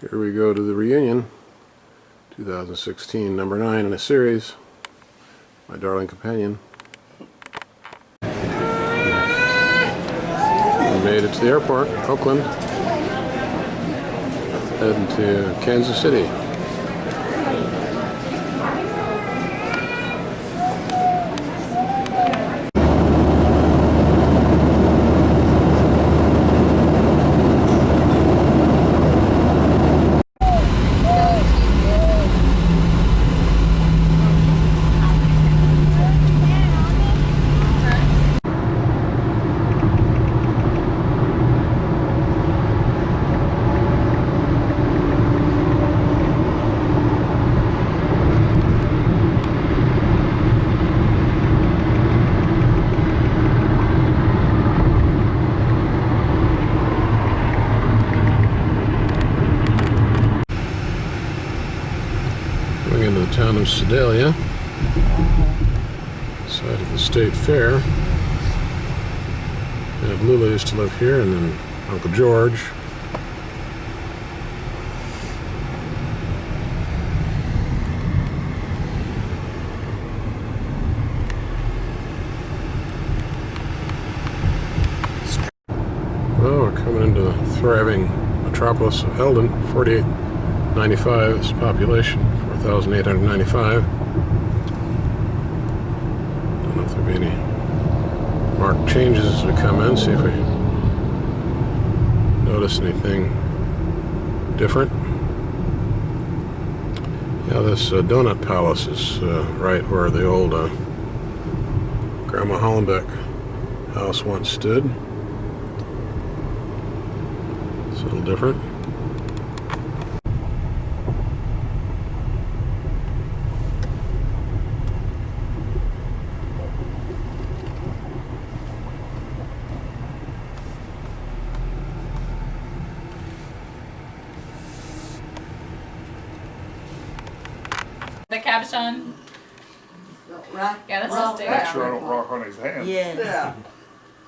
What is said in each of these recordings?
Here we go to the reunion, 2016, number 9 in a series, My Darling Companion. We made it to the airport, Oakland, heading to Kansas City. Into the town of Sedalia, side of the State Fair. And Lula used to live here, and then Uncle George. Well, we're coming into the thriving metropolis of Eldon, 4895 is the population. 4,895. Don't know if there'll be any marked changes as we come in. See if we notice anything different. Yeah, this donut palace is right where the old Grandma Hollenbeck house once stood. It's a little different. The cabochon? Right? Yeah, that's Rock, just it. Make sure I don't rock on his hand. Yes.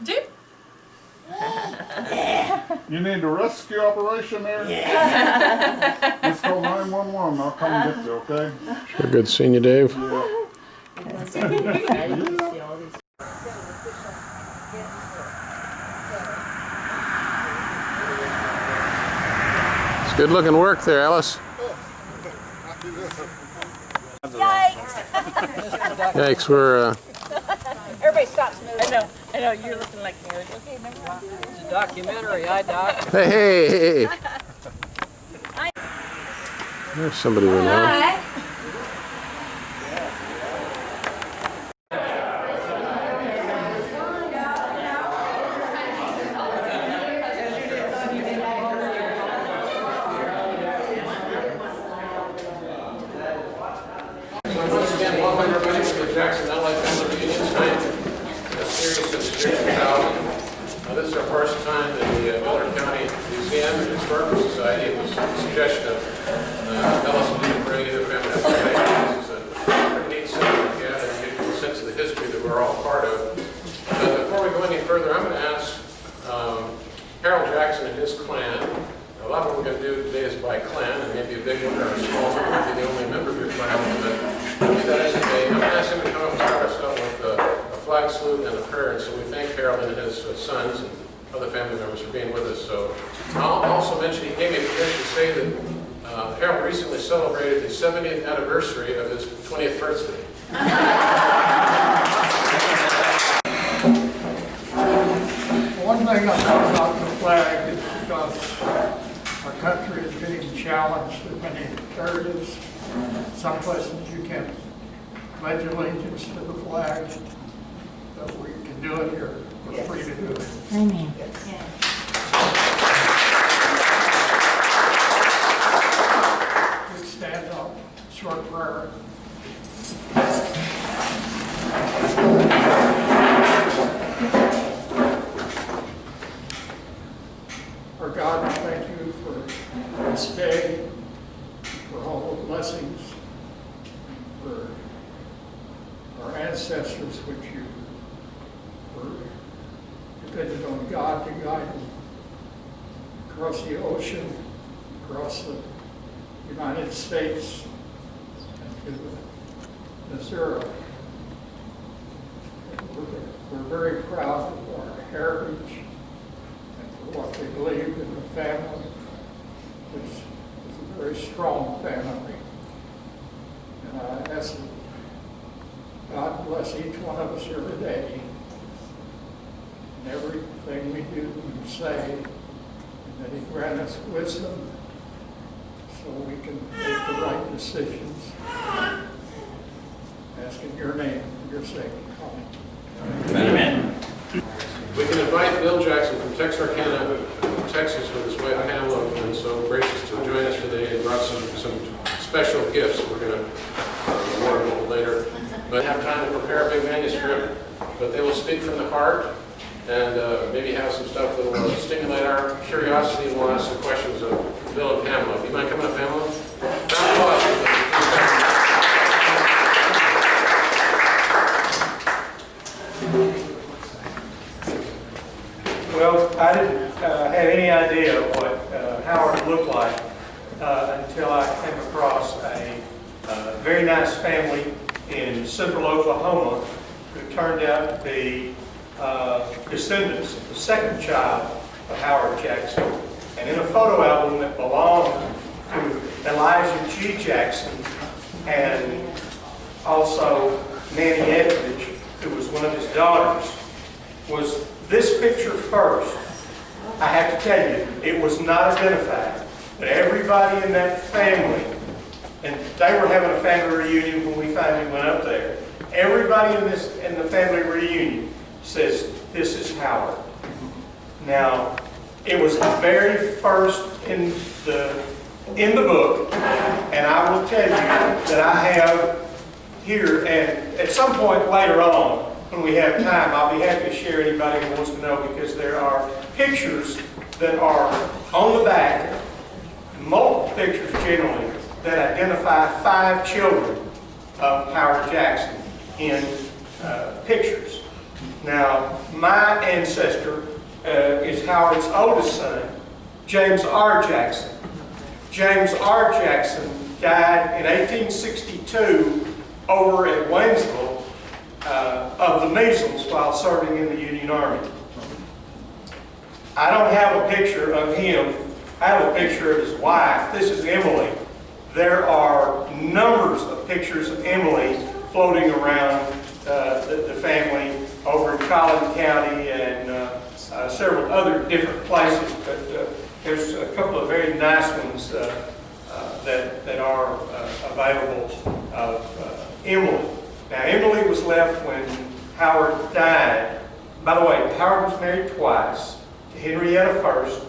Dude. You need a rescue operation there? Yeah. Let's call 911. I'll come and get you, okay? Sure, good seeing you, Dave. Yeah. It's good looking work there, Alice. Yikes! Yikes, we're Everybody stops moving. I know, you're looking like me. Okay, never mind. It's a documentary, Doc. hey. There's somebody we know. Once again, welcome everybody to the Jackson LA Family Reunion tonight. A series since 2000. This is our first time at the Miller County Museum and Historical Society. It was a suggestion of Ellis and bring the family up. This is a pretty neat set together and give you a sense of the history that we're all part of. But before we go any further, I'm going to ask Harold Jackson and his clan. A lot of what we're going to do today is by clan, and maybe a big one or a small one might be the only member of your clan. But that is today. I'm going to ask him to come up and start us out with a flag salute and a prayer. And so we thank Harold and his sons and other family members for being with us. So I'll also mention he gave me permission to say that Harold recently celebrated the 70th anniversary of his 20th birthday. One thing I thought about the flag is because our country is being challenged in many areas. Some places you can pledge allegiance to the flag, but we can do it here. We're free to do it. Amen. We stand up, short prayer. Our God, we thank you for this day, for all the blessings, for our ancestors, which you were dependent on God to guide them across the ocean, across the United States and to Missouri. We're very proud of our heritage and for what they believed in the family. It's a very strong family. And I ask that God bless each one of us every day in everything we do and say, and that He grant us wisdom so we can make the right decisions. Ask in your name, for your sake. Amen. We can invite Bill Jackson from Texarkana, Texas, with his wife Pamela, who's been so gracious to join us today and brought some special gifts. We're going to award them a little later. But have time to prepare a big manuscript, but they will speak from the heart and maybe have some stuff that will stimulate our curiosity, and we'll ask some questions of Bill and Pamela. Do you mind coming up, Pamela? Round of applause. Well, I didn't have any idea what Howard looked like until I came across a very nice family in central Oklahoma who turned out to be descendants of the second child of Howard Jackson. And in a photo album that belonged to Elijah G. Jackson and also Nanny Etheridge, who was one of his daughters, was this picture first. I have to tell you, it was not identified, but everybody in that family, and they were having a family reunion when we finally went up there. Everybody in the family reunion says, this is Howard. Now, it was the very first in the book, and I will tell you that I have here, and at some point later on, when we have time, I'll be happy to share anybody who wants to know, because there are pictures that are on the back, multiple pictures generally, that identify 5 children of Howard Jackson in pictures. Now, my ancestor is Howard's oldest son, James R. Jackson. James R. Jackson died in 1862 over at Waynesville of the measles while serving in the Union Army. I don't have a picture of him. I have a picture of his wife. This is Emily. There are numbers of pictures of Emily floating around the family over in Collin County and several other different places, but there's a couple of very nice ones that are available of Emily. Now, Emily was left when Howard died. By the way, Howard was married twice to Henrietta first.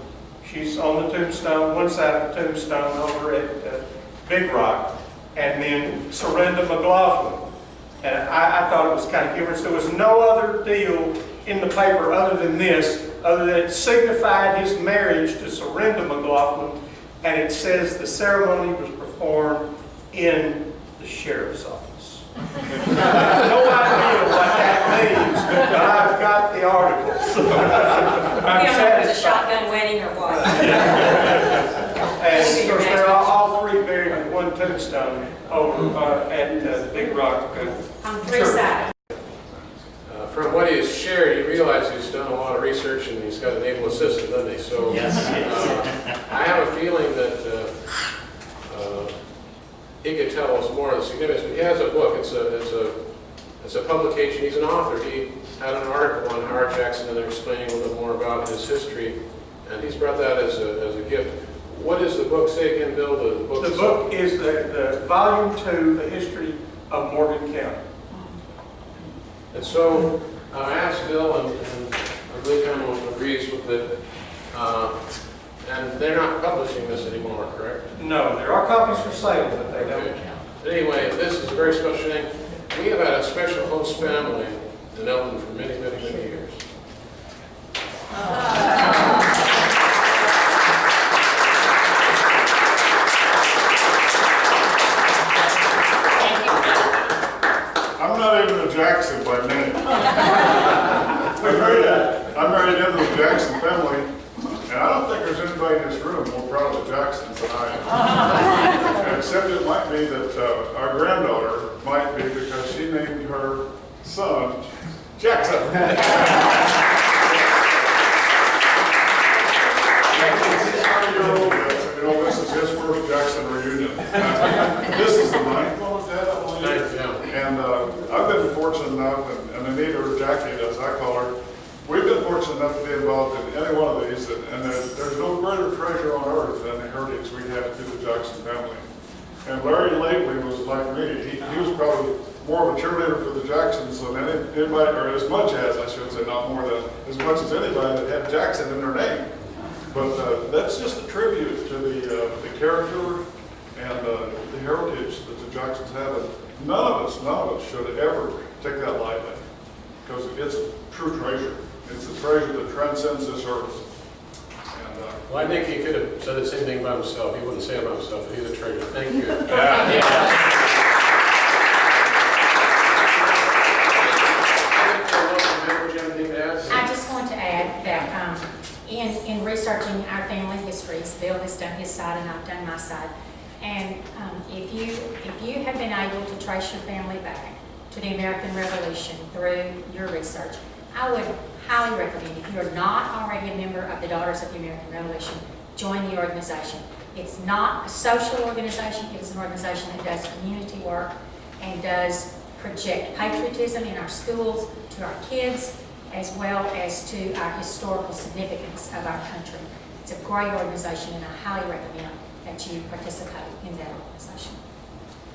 She's on the tombstone, one side of the tombstone over at Big Rock, and then Surrenda McLaughlin. And I thought it was kind of humorous. There was no other deal in the paper other than this, other than it signified his marriage to Surrenda McLaughlin, and it says the ceremony was performed in the sheriff's office. No idea what that means, but I've got the articles. I'm You don't know if it was a satisfied. shotgun wedding or what. And of course, they're all 3 buried in one tombstone over at the Big Rock On 3 Church. sides. From what he has shared, you realize he's done a lot of research and he's got an able assistant, doesn't he? So I have a feeling that he could tell us more of the significance. But he has a book. It's a publication. He's an author. He had an article on Howard Jackson and they're explaining a little bit more about his history, and he's brought that as a gift. What does the book say again, Bill? The book is the volume 2, the history of Morgan County. And so I asked Bill, and I believe Pamela agrees with it, and they're not publishing this anymore, correct? No, there are copies for sale, but they don't. Okay. But anyway, this is a very special thing. We have had a special host family in Eldon for many, many, many years. I'm not even a Jackson by name. I'm married into the Jackson family, and I don't think there's anybody in this room more proud of the Jacksons tonight. Except it might be that our granddaughter might be, because she named her son Jackson. You know, this is his first Jackson reunion. This is the ninth one, was that? Ninth, yeah. And I've been fortunate enough, and Anita, or Jackie as I call her, we've been fortunate enough to be involved in any one of these, and there's no greater treasure on earth than the heritage we have through the Jackson family. And Larry lately was like me. He was probably more of a cheerleader for the Jacksons than anybody, or as much as, I should say, not more than, as much as anybody that had Jackson in their name. But that's just a tribute to the character and the heritage that the Jacksons have. And none of us should ever take that lightly, because it's a true treasure. It's a treasure that transcends this earth. And, Well, I think he could have said the same thing about himself. He wouldn't say it about himself, but he's a treasure. Thank you. I just want to add that in researching our family histories, Bill has done his side and I've done my side. And if you have been able to trace your family back to the American Revolution through your research, I would highly recommend, if you're not already a member of the Daughters of the American Revolution, join the organization. It's not a social organization, it's an organization that does community work and does project patriotism in our schools to our kids, as well as to our historical significance of our country. It's a great organization, and I highly recommend that you participate in that organization.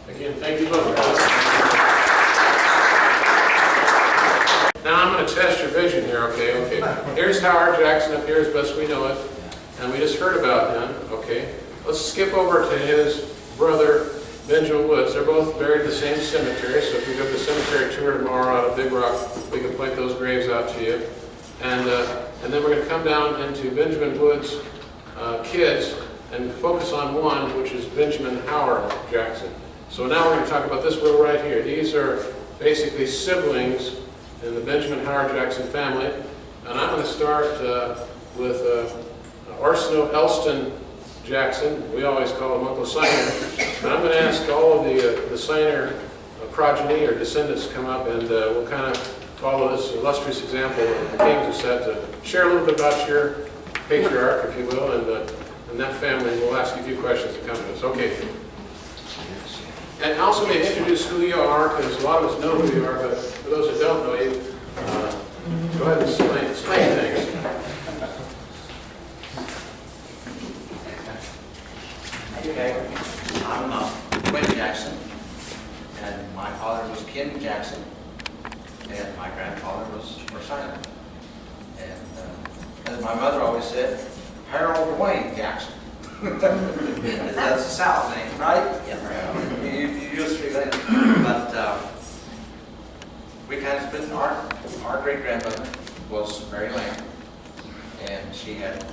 Again, thank you both. Now I'm going to test your vision here, okay? Here's Howard Jackson up here as best we know it, and we just heard about him, okay? Let's skip over to his brother, Benjamin Woods. They're both buried in the same cemetery, so if you go to the cemetery tour tomorrow out of Big Rock, we can point those graves out to you. And then we're going to come down into Benjamin Woods' kids and focus on one, which is Benjamin Howard Jackson. So now we're going to talk about this row right here. These are basically siblings in the Benjamin Howard Jackson family. And I'm going to start with Arsino Elston Jackson. We always call him Uncle Siner. And I'm going to ask all of the Siner progeny or descendants to come up, and we'll kind of follow this illustrious example that the Kings have set to share a little bit about your patriarch, if you will, and that family. We'll ask you a few questions that come to us. Okay. And also maybe introduce who you are, because a lot of us know who you are, but for those that don't know you, go ahead and explain things. Okay, I'm Quinn Jackson, and my father was Ken Jackson, and my grandfather was Simon. And as my mother always said, Harold Dwayne Jackson. That's a South name, right? Yeah. You just figure that. But we kind of spent our great-grandmother was Mary Lamb, and she had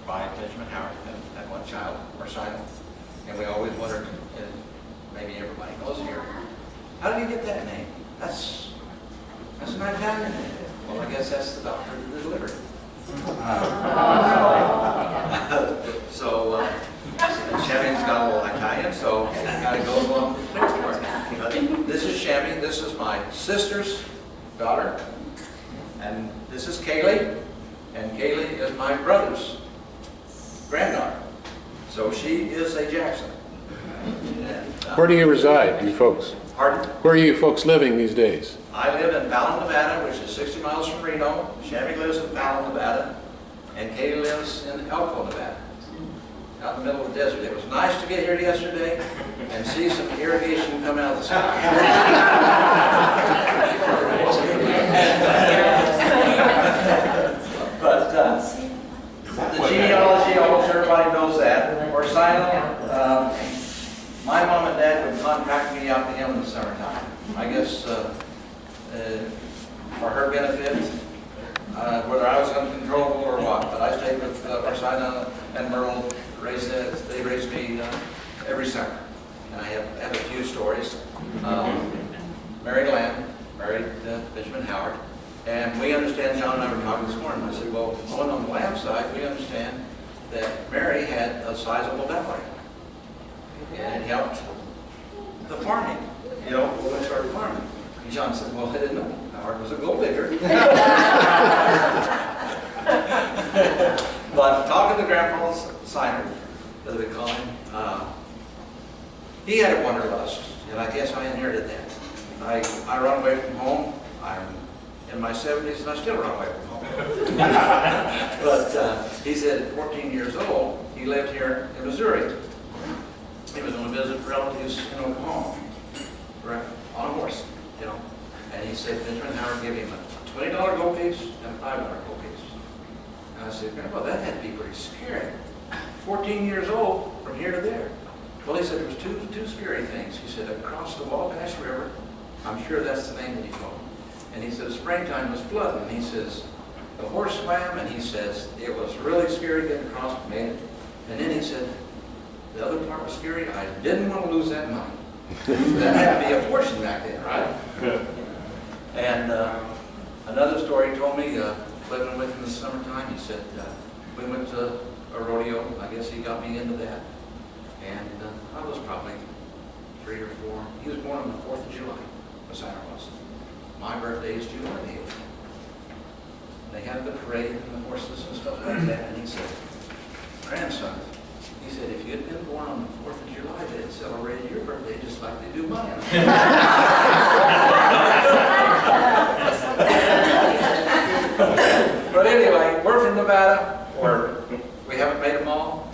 by Benjamin Howard and one child, Simon. And we always wondered, and maybe everybody knows here, how did he get that name? That's an Italian name. Well, I guess that's the doctor who delivered. So Shabby's got a little Italian, so got to go along with the next part. This is Shabby. This is my sister's daughter, and this is Kaylee, and Kaylee is my brother's granddaughter. So she is a Jackson. And, Where do you reside, you folks? Pardon? Where are you folks living these days? I live in Fallon, Nevada, which is 60 miles from Reno. Shabby lives in Fallon, Nevada. And Katie lives in Elko, Nevada, out in the middle of the desert. It was nice to get here yesterday and see some irrigation come out of the sky. But the genealogy, almost everybody knows that. Orsino, my mom and dad would contract me out to him in the summertime. I guess for her benefit, whether I was uncontrollable or what. But I stayed with Orsino and Merle. They raised me every summer. And I have a few stories. Mary Lamb married Benjamin Howard. And we understand, John and I were talking this morning, I said, well, on the Lamb side, we understand that Mary had a sizable dowry. And it helped the farming, you know, when we started farming. And John said, well, I didn't know Howard was a gold digger. But talking to Grandpa Signer, as we call him, he had a wanderlust, and I guess I inherited that. I run away from home. I'm in my 70s, and I still run away from home. But he said at 14 years old, he lived here in Missouri. He was going to visit relatives in Oklahoma, right, on a horse, you know. And he said, Benjamin Howard gave him a $20 gold piece and a $5 gold piece. And I said, Grandpa, that had to be pretty scary. 14 years old, from here to there. Well, he said there was two scary things. He said, across the Wabash River, I'm sure that's the name that he called it. And he said, springtime was flooding. And he says, the horse swam, and he says, it was really scary getting across, made it. And then he said, the other part was scary. I didn't want to lose that money. That had to be a fortune back then, right? And another story he told me, living with him in the summertime, he said, we went to a rodeo. I guess he got me into that. And I was probably 3 or 4. He was born on the 4th of July, Signer was. My birthday is July 8th. They had the parade and the horses and stuff like that. And he said, grandson, he said, if you had been born on the 4th of July, they'd celebrated your birthday just like they do mine. But anyway, we're from Nevada, we haven't made them all.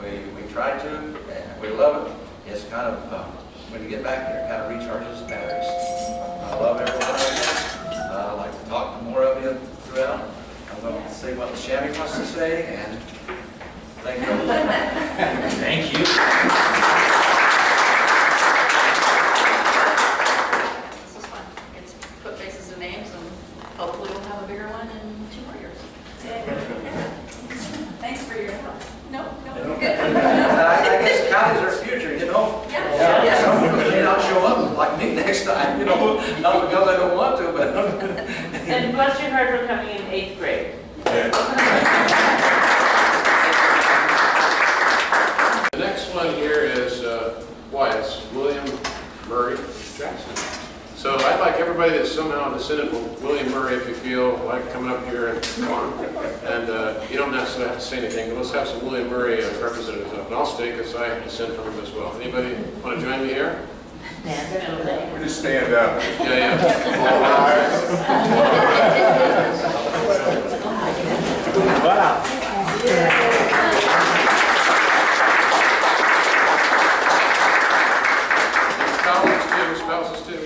We try to, and we love it. It's kind of, when you get back here, it kind of recharges the batteries. I love everyone. I'd like to talk to more of you throughout. I'm going to say what the chamois wants to say, and thank you. Thank you. This is fun. It's put faces and names, and hopefully we'll have a bigger one in 2 more years. Thanks for your help. No, good. I guess counties are future, you know? Yeah. Some people may not show up like me next time, you know, not because I don't want to, but. And bless your heart for coming in 8th grade. The next one here is, it's William Murray Jackson. So I'd like everybody that's somehow descended from William Murray, if you feel like coming up here and come on. And you don't necessarily have to say anything, but let's have some William Murray representatives up. And I'll stay because I descend from him as well. Anybody want to join me here? We just stand up. Yeah. Spouses too.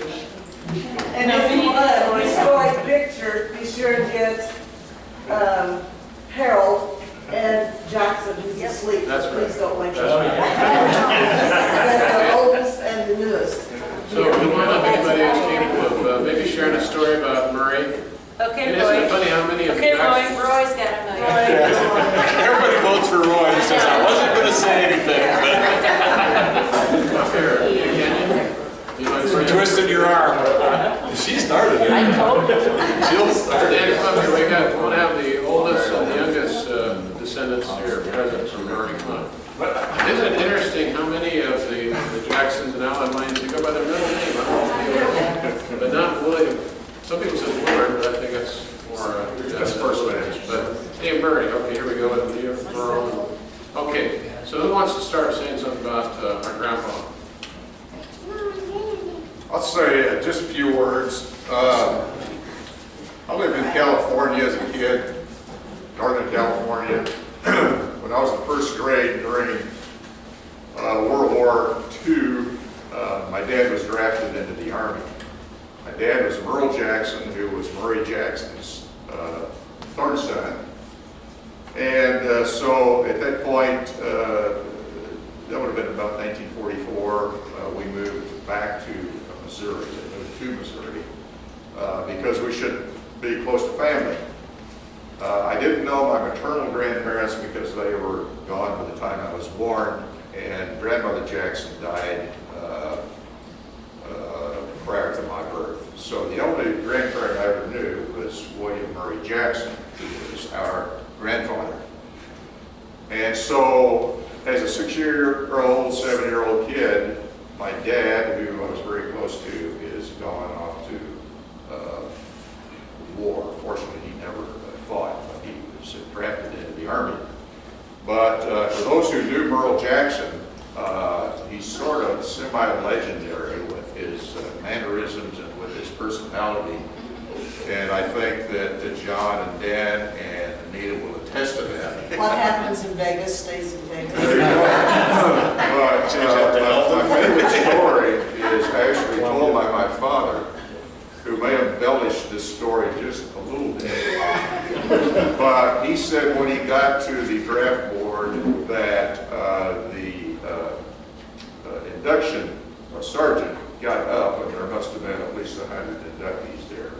And if you want a historic picture, be sure to get Harold and Jackson, who's asleep. That's right. Please don't wake him That's up. right. That's the oldest and the newest. So we want anybody who's capable of maybe sharing a story about Murray. Okay, And isn't it funny how many of you actually... Roy's got a million. Everybody votes for Roy. He says, I wasn't going to say anything. Up here, You twisted your arm. She started it. I told you. She'll start Dan, it. come up here. We want to have the oldest and the youngest descendants here present from Murray. Come on. Isn't it interesting how many of the Jacksons and Allen Lanes, you go by their middle name, I don't know, but not William. Some people say Willard, but I think that's more, that's first name. But hey, Murray, okay, here we go with you, Merle. Okay, so who wants to start saying something about our grandpa? I'll say just a few words. I lived in California as a kid, Northern California. When I was in first grade during World War II, my dad was drafted into the Army. My dad was Merle Jackson, who was Murray Jackson's third son. And so at that point, that would have been about 1944, we moved back to Missouri, moved to Missouri, because we should be close to family. I didn't know my maternal grandparents because they were gone by the time I was born, and Grandmother Jackson died prior to my birth. So the only grandparent I ever knew was William Murray Jackson, who was our grandfather. And so, as a 6-year-old, 7-year-old kid, my dad, who I was very close to, is gone off to war. Fortunately, he never fought, but he was drafted into the Army. But for those who knew Merle Jackson, he's sort of semi-legendary with his mannerisms and with his personality. And I think that John and Dan and Anita will attest to that. What happens in Vegas stays in Vegas. There you go. But my favorite story is actually told by my father, who may embellish this story just a little bit. But he said when he got to the draft board that the induction sergeant got up, and there must have been at least 100 inductees there.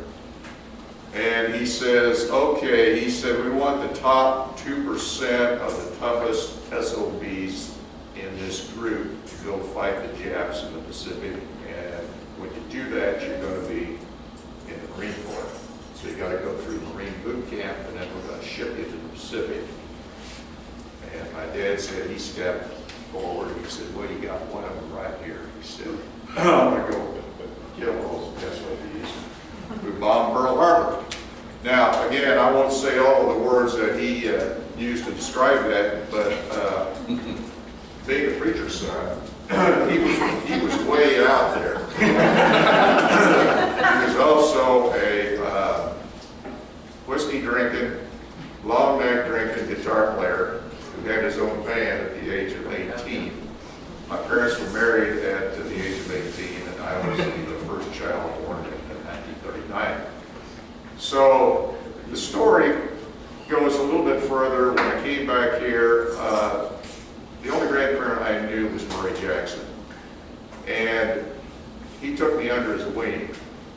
And he says, okay, he said, we want the top 2% of the toughest SOBs in this group to go fight the Japs in the Pacific. And when you do that, you're going to be in the Marine Corps. So you got to go through Marine boot camp, and then we're going to ship you to the Pacific. And my dad said, he stepped forward, he said, well, you got one of them right here. He said, I'm going to go kill those SOBs. We bombed Pearl Harbor. Now, again, I won't say all of the words that he used to describe that, but being a preacher's son, he was way out there. He was also a whiskey drinking, long neck drinking guitar player who had his own band at the age of 18. My parents were married at the age of 18, and I was the first child born in 1939. So the story goes a little bit further. When I came back here, the only grandparent I knew was Murray Jackson. And he took me under his wing.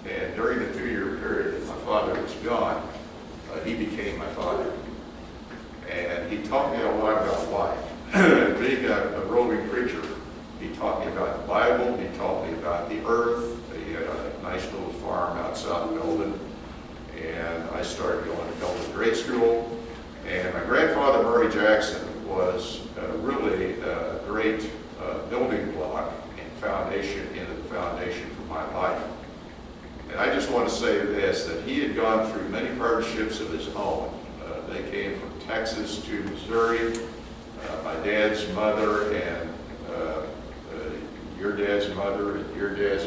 And during the 2-year period that my father was gone, he became my father. And he taught me a lot about life. Being a roving preacher, he taught me about the Bible, he taught me about the earth. He had a nice little farm out south of Belden. And I started going to Belden grade school. And my grandfather, Murray Jackson, was really a great building block and foundation into the foundation for my life. And I just want to say this, that he had gone through many hardships of his own. They came from Texas to Missouri. My dad's mother and your dad's mother and your dad's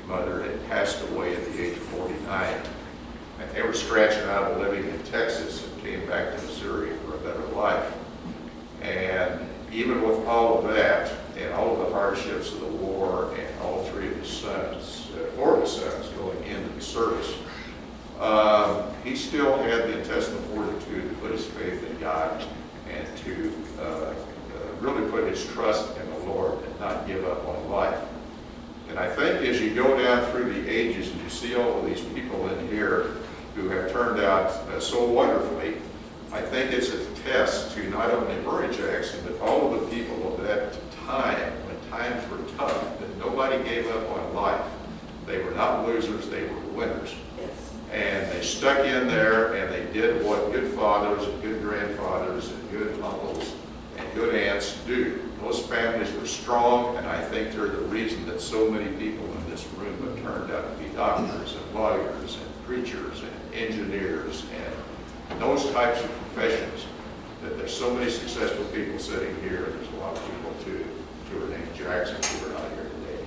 mother had passed away at the age of 49. And they were scratching out a living in Texas and came back to Missouri for a better life. And even with all of that, and all of the hardships of the war, and all 3 of his sons, 4 of his sons going into the service, he still had the intestinal fortitude to put his faith in God and to really put his trust in the Lord and not give up on life. And I think as you go down through the ages and you see all of these people in here who have turned out so wonderfully, I think it's a test to not only Murray Jackson, but all of the people of that time, when times were tough, that nobody gave up on life. They were not losers, they were winners. Yes. And they stuck in there and they did what good fathers and good grandfathers and good uncles and good aunts do. Those families were strong, and I think they're the reason that so many people in this room have turned out to be doctors and lawyers and preachers and engineers and those types of professions, that there's so many successful people sitting here, and there's a lot of people too who are named Jackson who are not here today.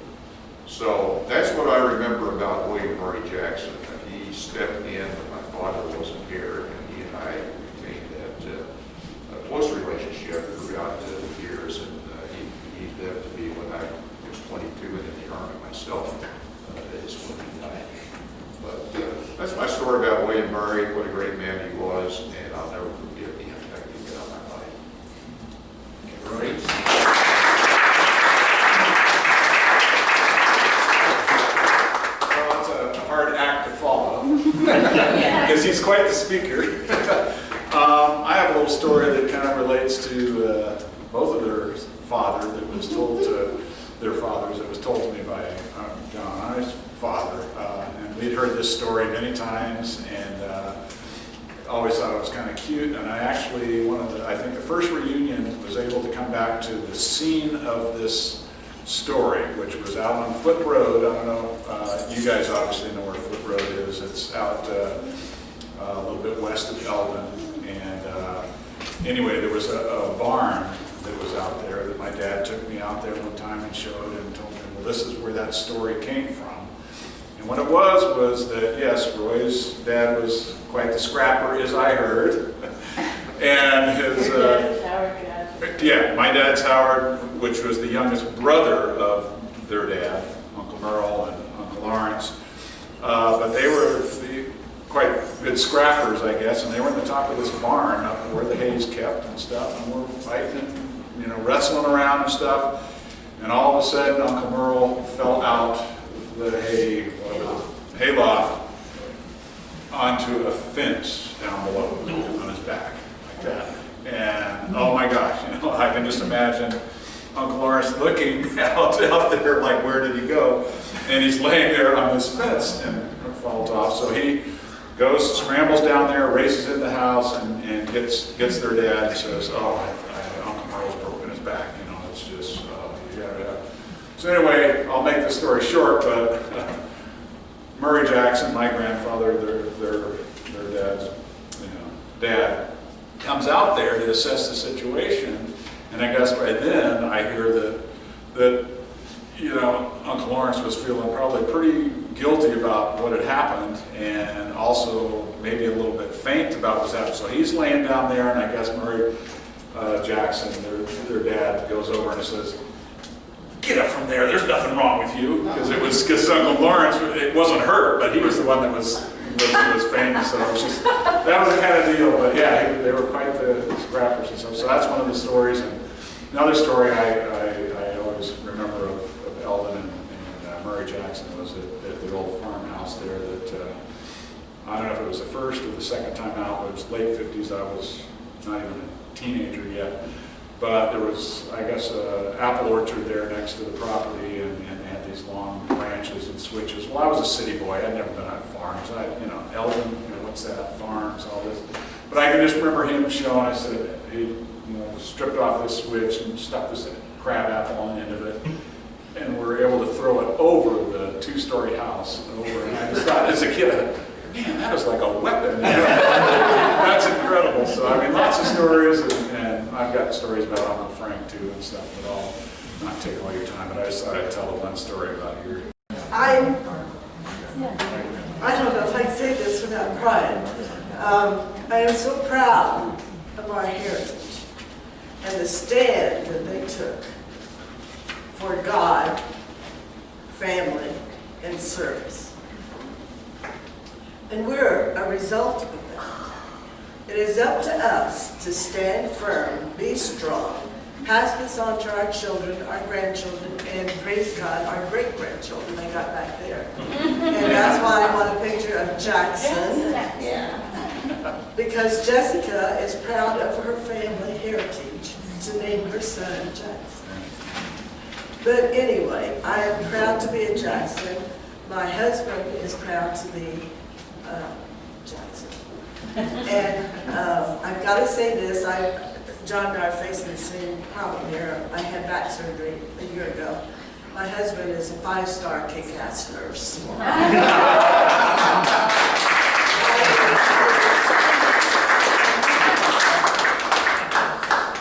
So that's what I remember about William Murray Jackson. He stepped in when my father wasn't here, and he and I maintained that close relationship throughout the years, and he lived to be when I was 22 and in the Army myself, is when he died. But that's my story about William Murray, what a great man he was, and I'll never forget the impact he had on my life. Right? Well, it's a hard act to follow, because he's quite the speaker. I have a little story that kind of relates to both of their father that was told to their fathers. It was told to me by John and I's father, and we'd heard this story many times, and always thought it was kind of cute, and I actually, I think the first reunion was able to come back to the scene of this story, which was out on Foot Road. I don't know, you guys obviously know where Foot Road is. It's out a little bit west of Eldon, and anyway, there was a barn that was out there that my dad took me out there one time and showed and told me, well, this is where that story came from. And what it was that, yes, Roy's dad was quite the scrapper, as I heard. And his, yeah, my dad's Howard, which was the youngest brother of their dad, Uncle Merle and Uncle Lawrence. But they were quite good scrappers, I guess, and they were in the top of this barn up where the hay's kept and stuff, and we're fighting and, wrestling around and stuff. And all of a sudden, Uncle Merle fell out the hay loft onto a fence down below on his back, like that. And oh my gosh, I can just imagine Uncle Lawrence looking out there like, where did he go? And he's laying there on this fence and falls off. So he goes, scrambles down there, races in the house, and gets their dad and says, oh, Uncle Merle's broken his back. It's just, yeah. So anyway, I'll make the story short, but Murray Jackson, my grandfather, their dad's dad, comes out there to assess the situation, and I guess by then I hear that Uncle Lawrence was feeling probably pretty guilty about what had happened, and also maybe a little bit faint about what was happening. So he's laying down there, and I guess Murray Jackson, their dad, goes over and says, "Get up from there, there's nothing wrong with you." Because Uncle Lawrence, it wasn't hurt, but he was the one that was famous. So it was just, that was the kind of deal. But yeah, they were quite the scrappers and stuff. So that's one of the stories. And another story I always remember of Eldon and Murray Jackson was at the old farmhouse there that, I don't know if it was the first or the second time out, but it was late 50s. I was not even a teenager yet. But there was, I guess, an apple orchard there next to the property, and had these long branches and switches. Well, I was a city boy. I'd never been on farms. Eldon, what's that? Farms, all this. But I can just remember him showing us that he, stripped off this switch and stuck this crab apple on the end of it, and we were able to throw it over the two-story house. And I just thought, as a kid, man, that was like a weapon. That's incredible. So, lots of stories, and I've got stories about Uncle Frank, too, and stuff, but I'll not take all your time, but I just thought I'd tell the one story about your... I don't know if I can say this without crying. I am so proud of our heritage and the stand that they took for God, family, and service. And we're a result of that. It is up to us to stand firm, be strong, pass this on to our children, our grandchildren, and praise God, our great-grandchildren they got back there. And that's why I want a picture of Jackson. Yeah. Because Jessica is proud of her family heritage to name her son Jackson. But anyway, I am proud to be a Jackson. My husband is proud to be Jackson. And I've got to say this, John and I are facing the same problem here. I had back surgery a year ago. My husband is a 5-star kick-ass nurse.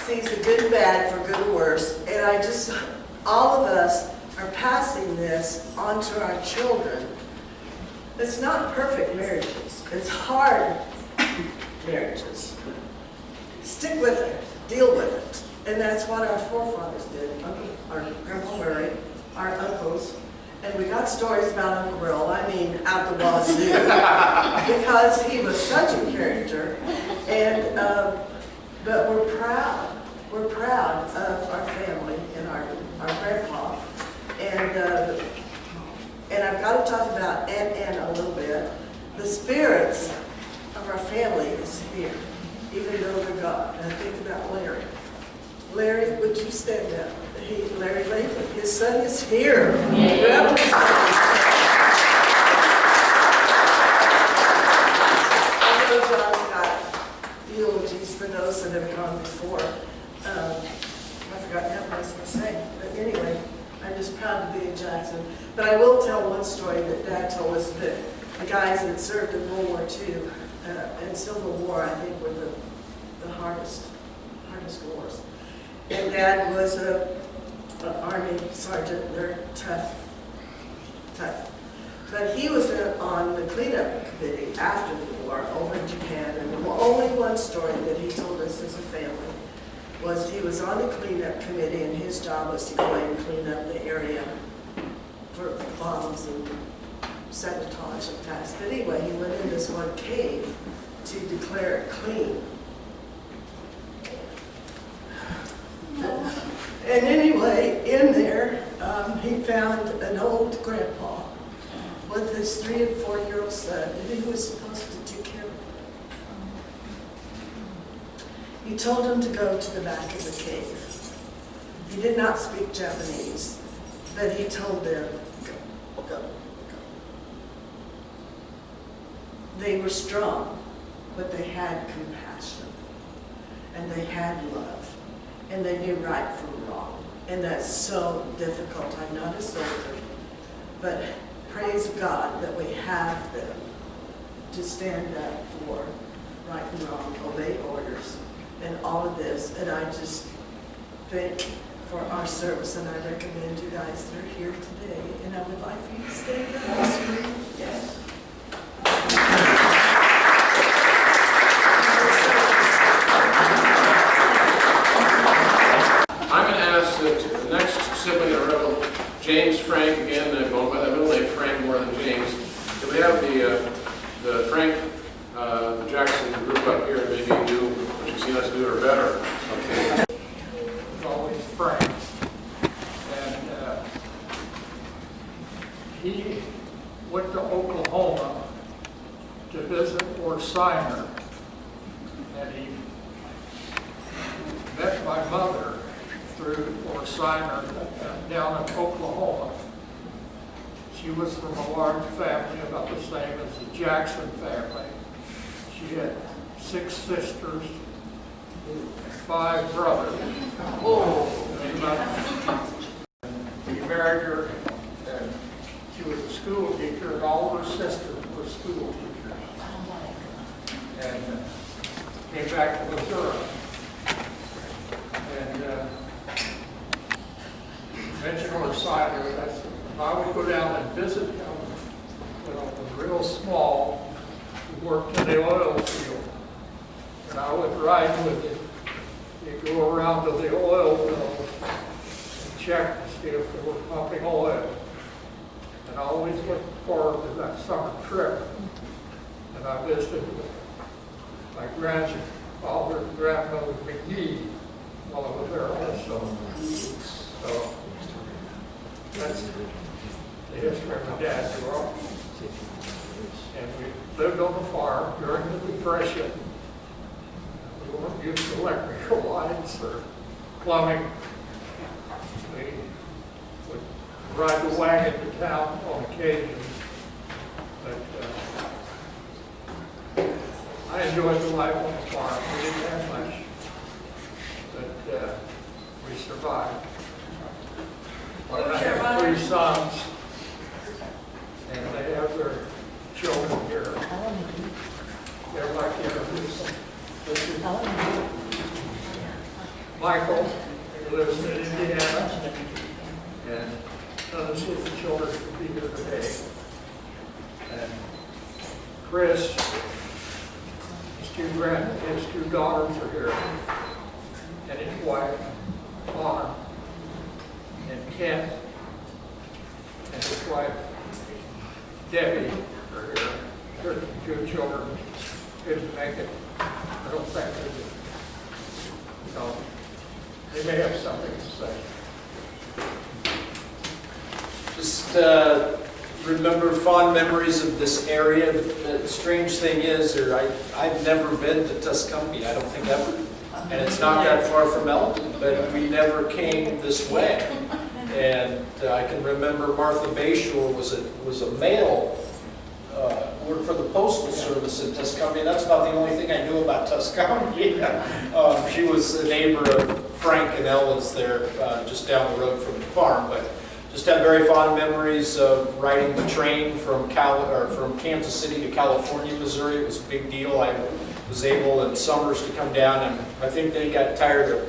Sees the good and bad for good or worse. And all of us are passing this on to our children. It's not perfect marriages. It's hard marriages. Stick with it. Deal with it. And that's what our forefathers did. Our Grandpa Murray, our uncles. And we got stories about Uncle Merle, out the wazoo. Because he was such a character. And, but we're proud. We're proud of our family and our grandpa. And I've got to talk about Aunt Anna a little bit. The spirits of our family is here, even though they're gone. And I think about Larry. Larry, would you stand up? Larry Lathan, his son is here. Yeah. I know John's got I'm just proud to be a Jackson. But I will tell one story that Dad told us, that the guys that served in World War II and Civil War, I think, were the hardest wars. And Dad was an Army sergeant. They're tough. But he was on the cleanup committee after the war over in Japan. And the only one story that he told us as a family was he was on the cleanup committee, and his job was to go in and clean up the area for bombs and sabotage attacks. But anyway, he went in this one cave to declare it clean. And anyway, in there, he found an old grandpa with his 3- and 4-year-old son, and he was supposed to take care of him. He told him to go to the back of the cave. He did not speak Japanese, but he told them, go. They were strong, but they had compassion, and they had love, and they knew right from wrong. And that's so difficult. I'm not a soldier, but praise God that we have them to stand up for right and wrong, obey orders, and all of this. And I just thank for our service, and I recommend you guys that are here today. And I would like for you to stand up and scream. Yes. I'm going to ask the next sibling in a row, James Frank, again, going by the middle name Frank more than James. Do we have the Frank Jackson group up here, and maybe do what you've seen us do or better? Okay. It's always Frank. And he went to Oklahoma to visit Orsiner, and he met my mother through Orsiner down in Oklahoma. She was from a large family, about the same as the Jackson family. She had 6 sisters, 5 brothers. He married her, and she was a school teacher, and all of her sisters were school teachers. And came back to Missouri. And mentioned Orsiner, that's, I would go down and visit him when I was real small. He worked in the oil field, and I would ride with him. He'd go around to the oil wells and check to see if they were pumping oil. And I always looked forward to that summer trip. And I visited with my grandfather and grandmother McGee while I was there also. So that's the history of my dad's world. And we lived on the farm during the Depression. We weren't used to electrical lights or plumbing. We would ride the wagon to town on occasion. But I enjoyed the life on the farm. We didn't have much, but we survived. I have 3 sons, and they have their children here. They're like to introduce them. This is Michael, who lives in Indiana, and none of his children could be here today. And Chris, his 2 daughters are here, and his wife, Anna, and Kent, and his wife, Debbie, are here. Their 2 children couldn't make it. I don't think they did. So, they may have something to say. Just remember fond memories of this area. The strange thing is, I've never been to Tuscumbia, I don't think ever. And it's not that far from Elton, but we never came this way. And I can remember Martha Bayshore was a mail, worked for the Postal Service in Tuscumbia. That's about the only thing I knew about Tuscumbia. She was a neighbor of Frank and Ella's there, just down the road from the farm. But just have very fond memories of riding the train from Kansas City to California, Missouri. It was a big deal. I was able in summers to come down, and I think they got tired of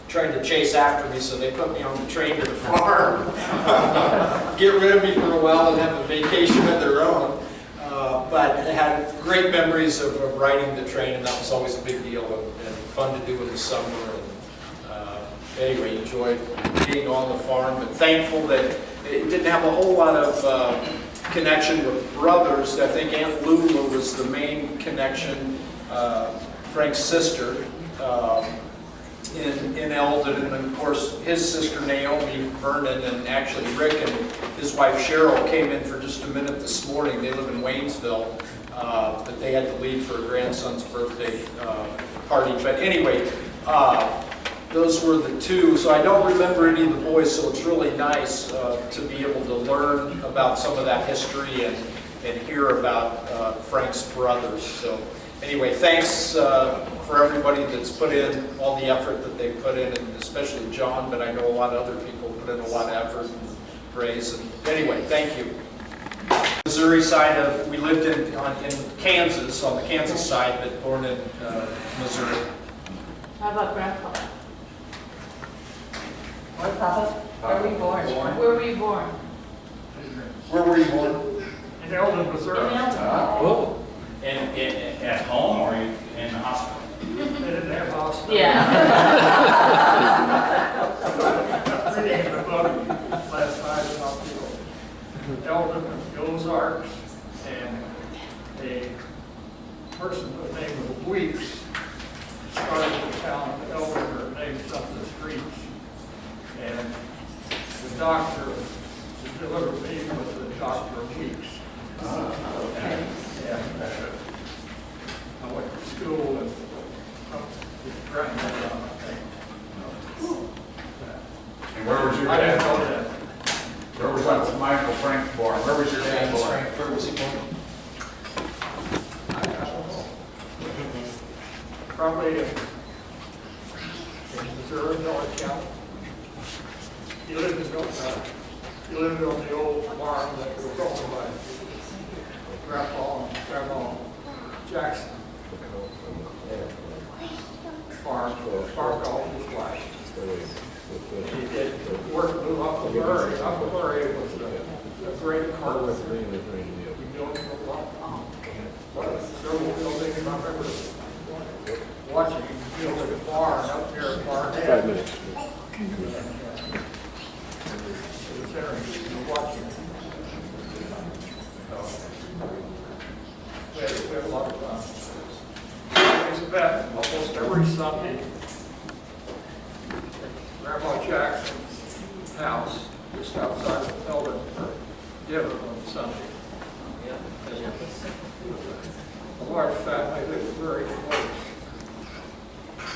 trying to chase after me, so they put me on the train to the farm, get rid of me for a while and have a vacation of their own. But I had great memories of riding the train, and that was always a big deal and fun to do in the summer. Anyway, enjoyed being on the farm, but thankful that it didn't have a whole lot of connection with brothers. I think Aunt Lula was the main connection, Frank's sister, in Eldon, and of course his sister Naomi, Vernon, and actually Rick and his wife Cheryl came in for just a minute this morning. They live in Waynesville, but they had to leave for a grandson's birthday party. But anyway, those were the two. So I don't remember any of the boys, so it's really nice to be able to learn about some of that history and hear about Frank's brothers. So anyway, thanks for everybody that's put in all the effort that they put in, and especially John, but I know a lot of other people put in a lot of effort and praise. And anyway, thank you. Missouri side of, we lived in Kansas, on the Kansas side, but born in Missouri. How about Grandpa? What, Papa? Where were you born? Where were you born? Where were you born? In Eldon, Missouri. Oh. At home or in the hospital? They didn't have hospital. Yeah. Reading in the book last night about the Eldon and the Ozarks, and a person by the name of Weeks started the town of Eldon, or named some of the streets. And the doctor who delivered me was the Dr. Weeks. And I went to school and up to granddad, I think. And where was your I didn't dad? know that. Where was Michael Frank born? Where was your dad born? Where was he born? Probably in Missouri, North County. He lived on the old farm that was owned by Grandpa and Grandma Jackson. Farm called his wife. He did work move up the Murray. Up the Murray was a great carpenter. He built a lot. Several buildings. I remember watching him build a barn up there at Barnett. 5 minutes. It was interesting watching him. We had a lot of fun. He's met almost every Sunday. Grandma Jackson's house, just outside of Eldon, for dinner on Sunday. A large family that was very close.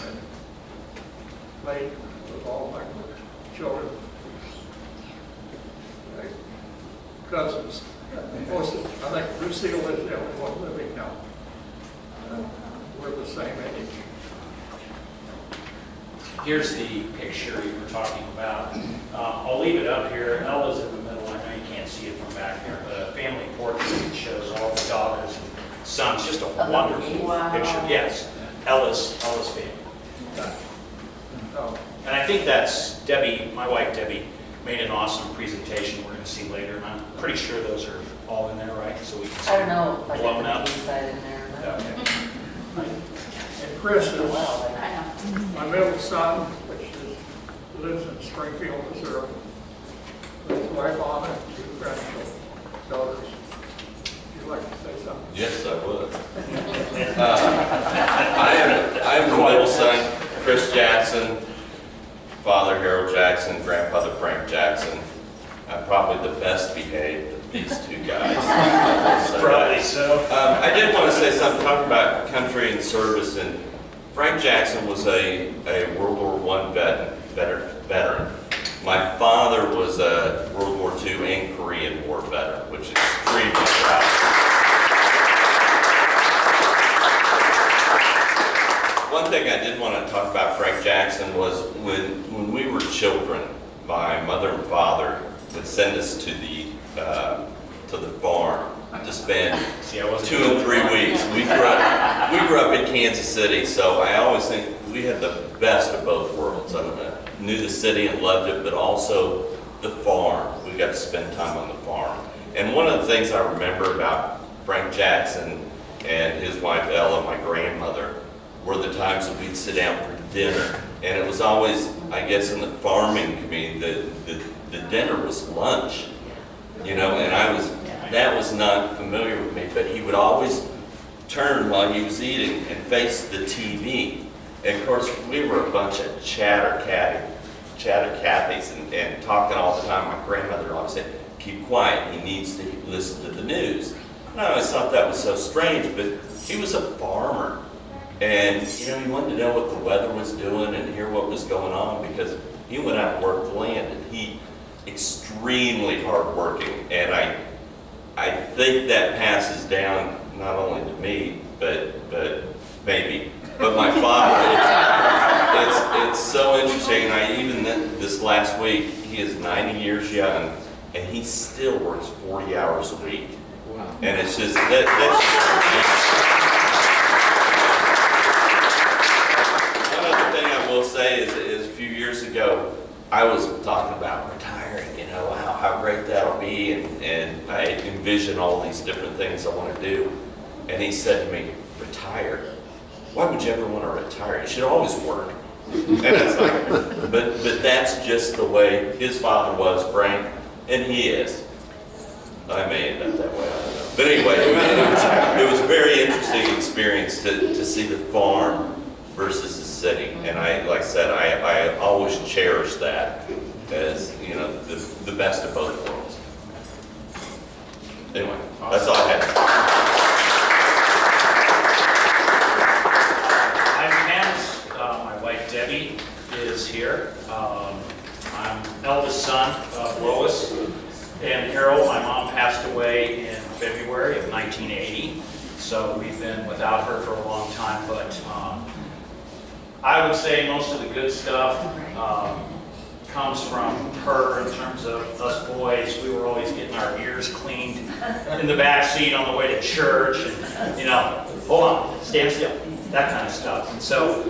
And played with all my children, my cousins. Most of, I think Lucille is the only one living now. We're the same age. Here's the picture you were talking about. I'll leave it up here. Ella's in the middle. I know you can't see it from back there, but a family portrait that shows all the daughters and sons. Just a wonderful picture. Yes, Ella's family. And I think that's Debbie, my wife Debbie, made an awesome presentation we're going to see later. And I'm pretty sure those are all in there, right? So we can see I don't know if I blown got up. the side in there. Okay. And Chris is my middle son, which lives in Springfield, Missouri. With his wife Anna and 2 granddaughters. Would you like to say something? Yes, I would. I am the middle son, Chris Jackson, father Harold Jackson, grandfather Frank Jackson. I'm probably the best behaved of these 2 guys. Probably so. I did want to say something, talking about country and service, and Frank Jackson was a World War I veteran. My father was a World War II and Korean War veteran, which is extremely proud. One thing I did want to talk about Frank Jackson was when we were children, my mother and father would would send us to the farm to spend See, I wasn't 2 and 3 weeks. We grew up in Kansas City, so I always think we had the best of both worlds. I knew the city and loved it, but also the farm. We got to spend time on the farm. And one of the things I remember about Frank Jackson and his wife Ella, my grandmother, were the times that we'd sit down for dinner. And it was always, I guess, in the farming community, the dinner was lunch, you know, and that was not familiar with me, but he would always turn while he was eating and face the TV. And of course, we were a bunch of chatter Cathys and talking all the time. My grandmother always said, keep quiet, he needs to listen to the news. And I always thought that was so strange, but he was a farmer. And, you know, he wanted to know what the weather was doing and hear what was going on because he went out and worked the land. And he extremely hardworking. And I think that passes down not only to me, but maybe. But my father, it's so interesting. And even this last week, he is 90 years young, and he still works 40 hours a week. Wow. And it's just, that's one other thing I will say is a few years ago, I was talking about retiring, you know, how great that'll be, and I envision all these different things I want to do. And he said to me, retire? Why would you ever want to retire? You should always work. And it's like, but that's just the way his father was, Frank, and he is. I may end up that way, I don't know. But anyway, it was a very interesting experience to see the farm versus the city. And like I said, I always cherish that as, you know, the best of both worlds. Anyway, that's all I had. My wife Debbie is here. I'm eldest son of Lois and Harold. My mom passed away in February of 1980, so we've been without her for a long time, but I would say most of the good stuff comes from her in terms of us boys. We were always getting our ears cleaned in the back seat on the way to church, and, you know, hold on, stand still, that kind of stuff. And so,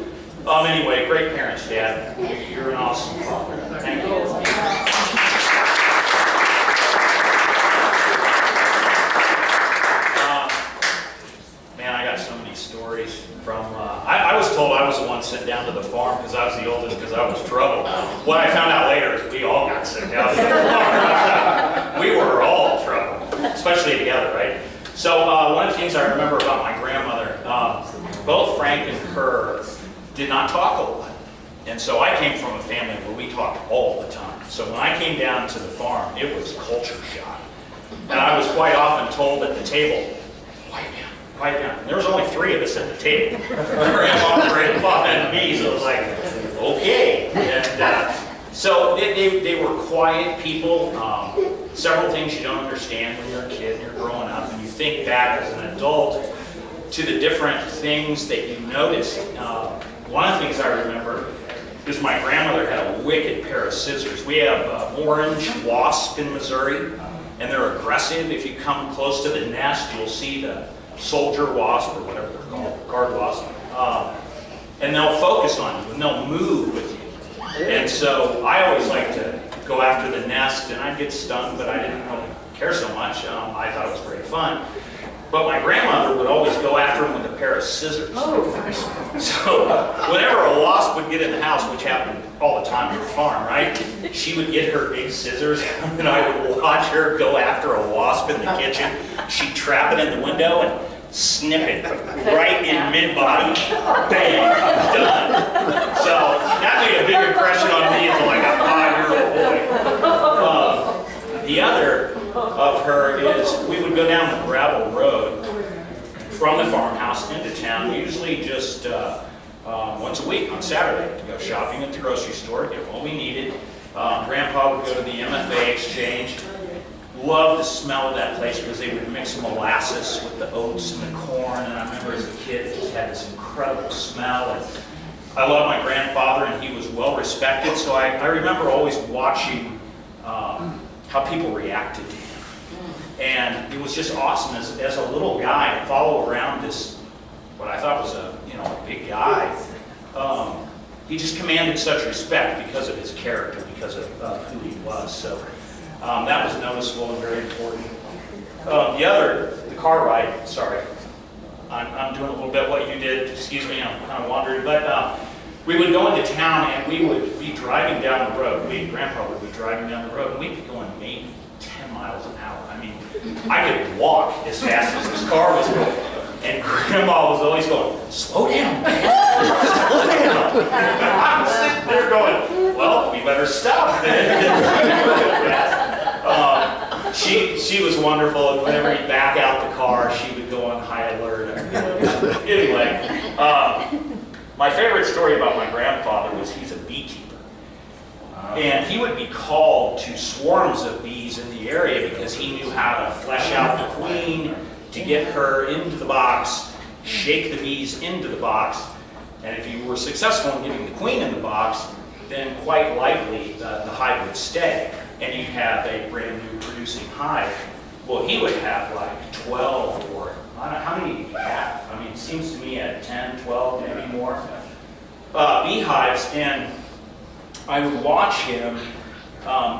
anyway, great parents, Dad. You're an awesome father. Thank you. Man, I got so many stories from, I was told I was the one sent down to the farm because I was the oldest because I was trouble. What I found out later is we all got sent down to the farm. We were all trouble, especially together, right? So one of the things I remember about my grandmother, both Frank and her did not talk a lot. And so I came from a family where we talked all the time. So when I came down to the farm, it was culture shock. And I was quite often told at the table, quiet down, quiet down. And there was only 3 of us at the table. Grandpa, and me, so it was like, okay. And so they were quiet people. Several things you don't understand when you're a kid and you're growing up, and you think back as an adult to the different things that you notice. One of the things I remember is my grandmother had a wicked pair of scissors. We have orange wasp in Missouri, and they're aggressive. If you come close to the nest, you'll see the soldier wasp, or whatever they're called, guard wasp, and they'll focus on you, and they'll move with you. And so I always like to go after the nest, and I'd get stung, but I didn't really care so much. I thought it was great fun. But my grandmother would always go after him with a pair of scissors. Oh. So whenever a wasp would get in the house, which happened all the time on the farm, right? She would get her big scissors, and I would watch her go after a wasp in the kitchen. She'd trap it in the window and snip it right in mid-body. Bam, done. So that made a big impression on me as like a 5-year-old boy. The other of her is we would go down the gravel road from the farmhouse into town, usually just once a week on Saturday, to go shopping at the grocery store, get what we needed. Grandpa would go to the MFA exchange. Loved the smell of that place because they would mix molasses with the oats and the corn, and I remember as a kid it just had this incredible smell. And I loved my grandfather, and he was well respected, so I remember always watching how people reacted to him. And it was just awesome as a little guy to follow around this, what I thought was a big guy. He just commanded such respect because of his character, because of who he was. So that was noticeable and very important. The car ride, sorry. I'm doing a little bit what you did, excuse me, I'm kind of wandering, but we would go into town and we would be driving down the road. Grandpa would be driving down the road and we'd be going maybe 10 miles an hour. I mean, I could walk as fast as this car was going. And Grandma was always going, slow down, man. Slow down. I'm sitting there going, well, we better stop then. She was wonderful, and whenever he'd back out the car, she would go on high alert. Anyway, my favorite story about my grandfather was he's a beekeeper. And he would be called to swarms of bees in the area because he knew how to flesh out the queen, to get her into the box, shake the bees into the box, and if you were successful in getting the queen in the box, then quite likely the hive would stay, and you'd have a brand new producing hive. Well, he would have like 12 or, I don't know, how many did he have? I mean, it seems to me at 10, 12, maybe more, beehives, and I would watch him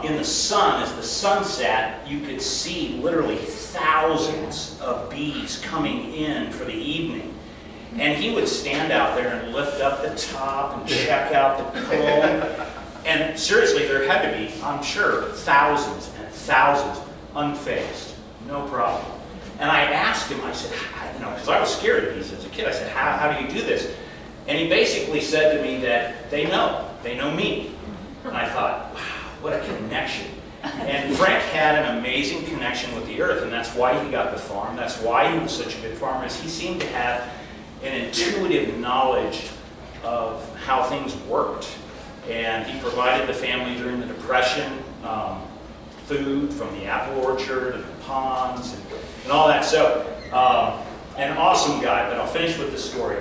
in the sun. As the sun set, you could see literally thousands of bees coming in for the evening. And he would stand out there and lift up the top and check out the comb. And seriously, there had to be, I'm sure, thousands and thousands unfazed, no problem. And I asked him, I said, because I was scared of bees as a kid, I said, how do you do this? And he basically said to me that they know me. And I thought, wow, what a connection. And Frank had an amazing connection with the earth, and that's why he got the farm. That's why he was such a good farmer, is he seemed to have an intuitive knowledge of how things worked. And he provided the family during the Depression food from the apple orchard and the ponds and all that. So, an awesome guy, but I'll finish with this story.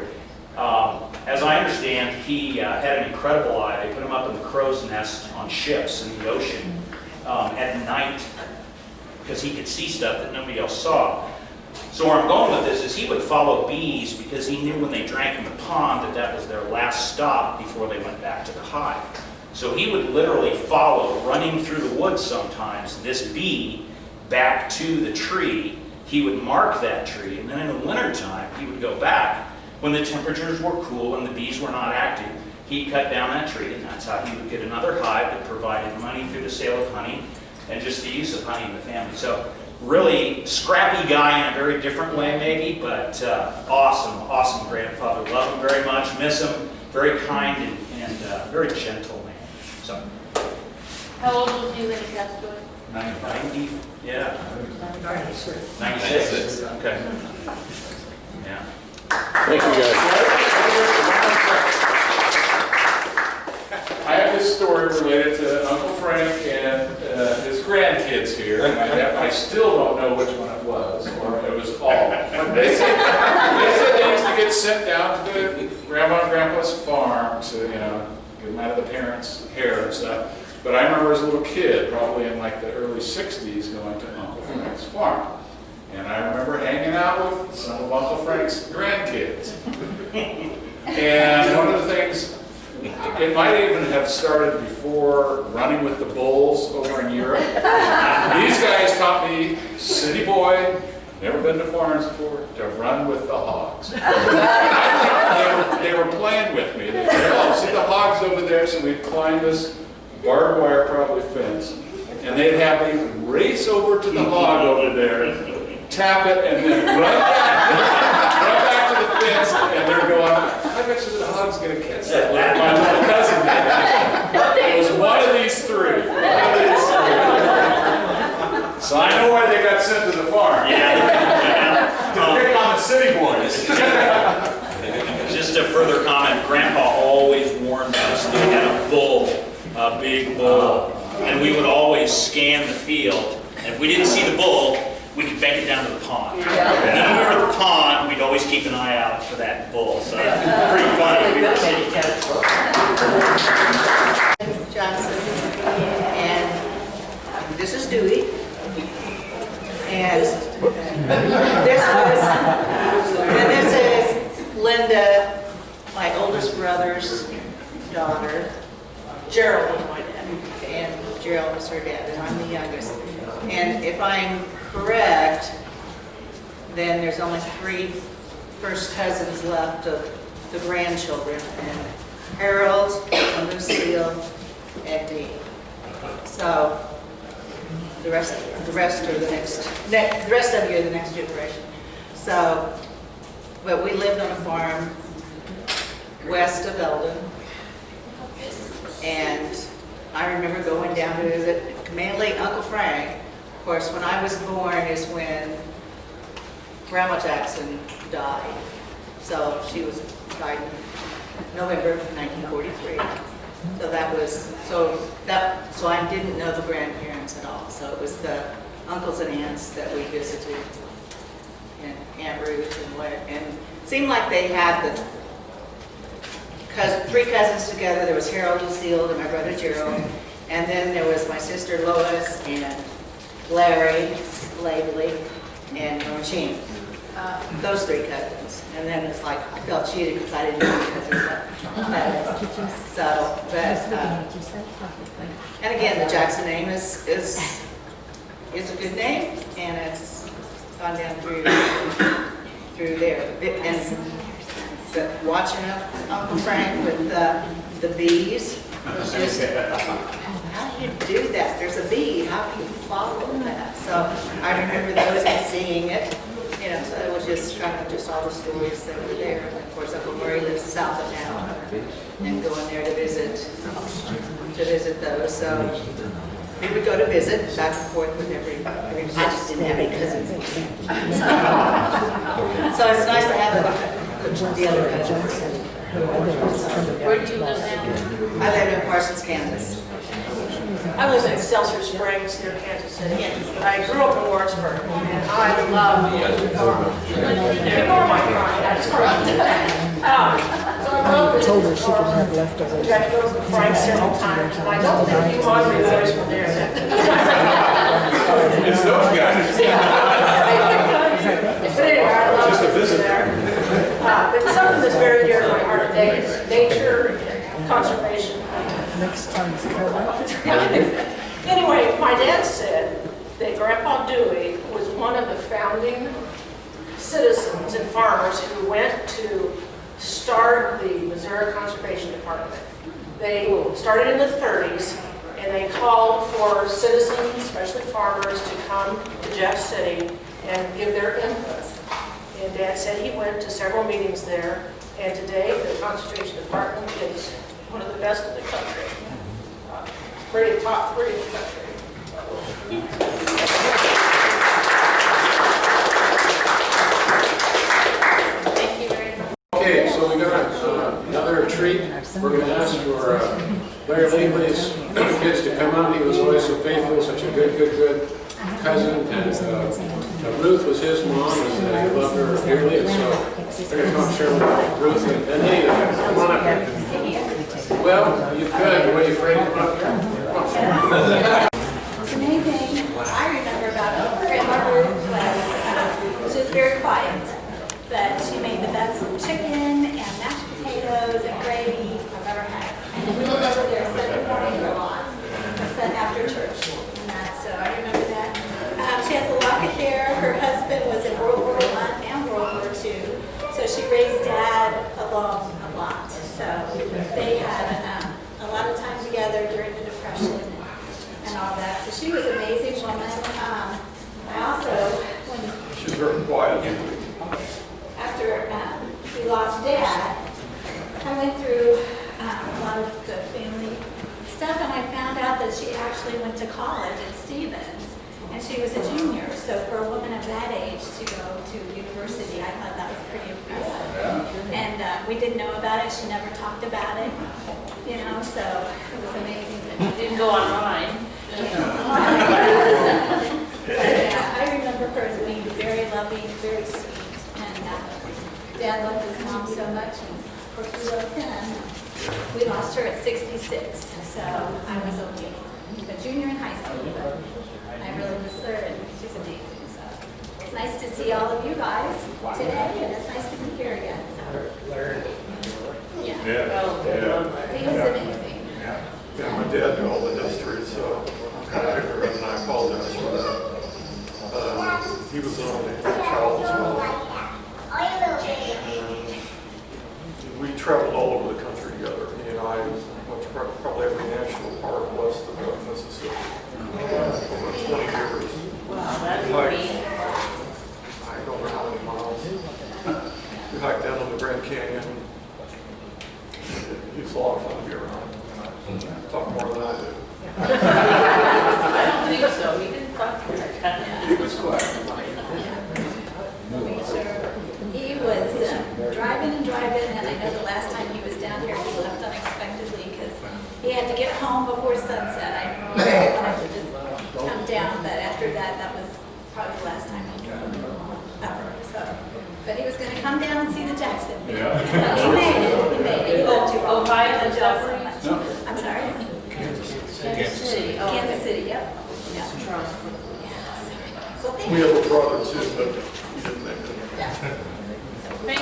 As I understand, he had an incredible eye. They put him up in the crow's nest on ships in the ocean at night because he could see stuff that nobody else saw. So where I'm going with this is he would follow bees because he knew when they drank in the pond that was their last stop before they went back to the hive. So he would literally follow, running through the woods sometimes, this bee back to the tree. He would mark that tree, and then in the wintertime, he would go back when the temperatures were cool and the bees were not active. He'd cut down that tree, and that's how he would get another hive that provided money through the sale of honey and just the use of honey in the family. So really scrappy guy in a very different way maybe, but awesome grandfather. Love him very much, miss him. Very kind and very gentle man. So. How old was he when he passed away? 90, yeah. 96. 96, okay. Yeah. Thank you, guys. I have this story related to Uncle Frank and his grandkids here. I still don't know which one it was, or it was all. But they said they used to get sent down to the Grandma and Grandpa's farm to, get them out of the parents' hair and stuff. But I remember as a little kid, probably in like the early 60s, going to Uncle Frank's farm. And I remember hanging out with some of Uncle Frank's grandkids. And one of the things, it might even have started before running with the bulls over in Europe. These guys taught me, city boy, never been to farms before, to run with the hogs. And I think they were playing with me. They said, oh, see the hogs over there? So we'd climb this barbed wire, probably fence, and they'd have me race over to the hog over there, tap it, and then run back to the fence, and they're going, I bet you the hog's going to catch that like my little cousin did. It was one of these three. So I know why they got sent to the farm. Yeah. To pick on the city boys. Just a further comment, Grandpa always warned us that we had a bull, a big bull, and we would always scan the field, and if we didn't see the bull, we could bank it down to the pond. And then when we were at the pond, we'd always keep an eye out for that bull. So pretty funny. We were Johnson, and this is Dewey. And this is Linda, my oldest brother's daughter. Gerald was my dad, and Gerald was her dad, and I'm the youngest. And if I'm correct, then there's only 3 first cousins left of the grandchildren, and Harold, Lucille, and me. So the rest are the the rest of you are the next generation. So, but we lived on a farm west of Eldon, and I remember going down to visit mainly Uncle Frank. Of course, when I was born is when Grandma Jackson died. So she died in November of 1943. So I didn't know the grandparents at all. So it was the uncles and aunts that we visited, and Aunt Ruth, and it seemed like they had the 3 cousins together. There was Harold, Lucille, and my brother Gerald, and then there was my sister Lois and Larry, Lavely, and Roisin. Those 3 cousins. And then it's like I felt cheated because I didn't know cousins. And again, the Jackson name is a good name, and it's gone down through there. And watching Uncle Frank with the bees was just, how do you do that? There's a bee, how do you follow that? So I remember those and seeing it. You know, so it was just kind of just all the stories that were there. And of course, Uncle Murray lives south of town, and going there to visit those. So we would go to visit back and forth with everybody. I just didn't have any cousins. So it's nice to have the other cousins. Where do you live now? I live in Parsons, Kansas. I live in Excelsior Springs near Kansas City. I grew up in Warrensburg, and I love Ignore my crying, I just cried. So I love Told her she could have leftovers. I got to go to Frank several times, and I don't think you Audrey boys were there then. It's those guys. But anyway, I love Just a visit. there. But something that's very dear to my heart today is nature, conservation. Next time's coming. Anyway, my dad said that Grandpa Dewey was one of the founding citizens and farmers who went to start the Missouri Conservation Department. They started in the 30s, and they called for citizens, especially farmers, to come to Jeff City and give their input. And Dad said he went to several meetings there, and today the Conservation Department is one of the best in the country. Pretty top 3 in the country. Thank you very much. Okay, so we got another treat. We're going to ask for Larry Lavely's kids to come out. He was always so faithful, such a good cousin. And Ruth was his mom, and he loved her dearly. And so we're going to come share with Ruth and Anita. Come on up here. Well, you could, but are you afraid to come up here? The main thing I remember about Grandma Ruth was she was very quiet, but she made the best chicken and mashed potatoes and gravy I've ever had. And we would over there Sunday morning a lot, after church. So I remember that. She has a locket there. Her husband was in World War I and World War II, so she raised Dad alone a lot. So they had a lot of time together during the Depression and all that. So she was an amazing woman. I also, She's very quiet. after we lost Dad, I went through a lot of the family stuff, and I found out that she actually went to college at Stevens, and she was a junior. So for a woman of that age to go to university, I thought that was pretty impressive. And we didn't know about it. She never talked about it, you know, so it was amazing that she Didn't go online. I remember her as being very loving, very sweet, and Dad loved his mom so much, and of course we loved him. We lost her at 66, so I was only a junior in high school, but see all of you guys today, and it's nice to be here again. So, yeah. He was amazing. Yeah, my dad knew all the history, so I'm kind of ignorant, and I apologize for that. He was an only child as well. We traveled all over the country together. He and I went to probably every national park west of Mississippi over 20 years. Wow, that's Like, great. I don't know how many miles. We hiked down to the Grand Canyon. He's a lot of fun to be around. Talk more than I do. I don't think so. He didn't talk to her. He was quiet. He was driving and driving, and I know the last time he was down here, he left unexpectedly because he had to get home before sunset. I wanted to just come down, but after that, that was probably the last time he drove ever. So, but he was going to come down and see the Jackson. Yeah. So he made it. He made it. He loved you all. Ohio Loved you all so Jeffrey? much. I'm sorry. Kansas City. Oh, Kansas City. Yep. Yeah. Well, thank We you. have a brother too, but he didn't make it. Thank you.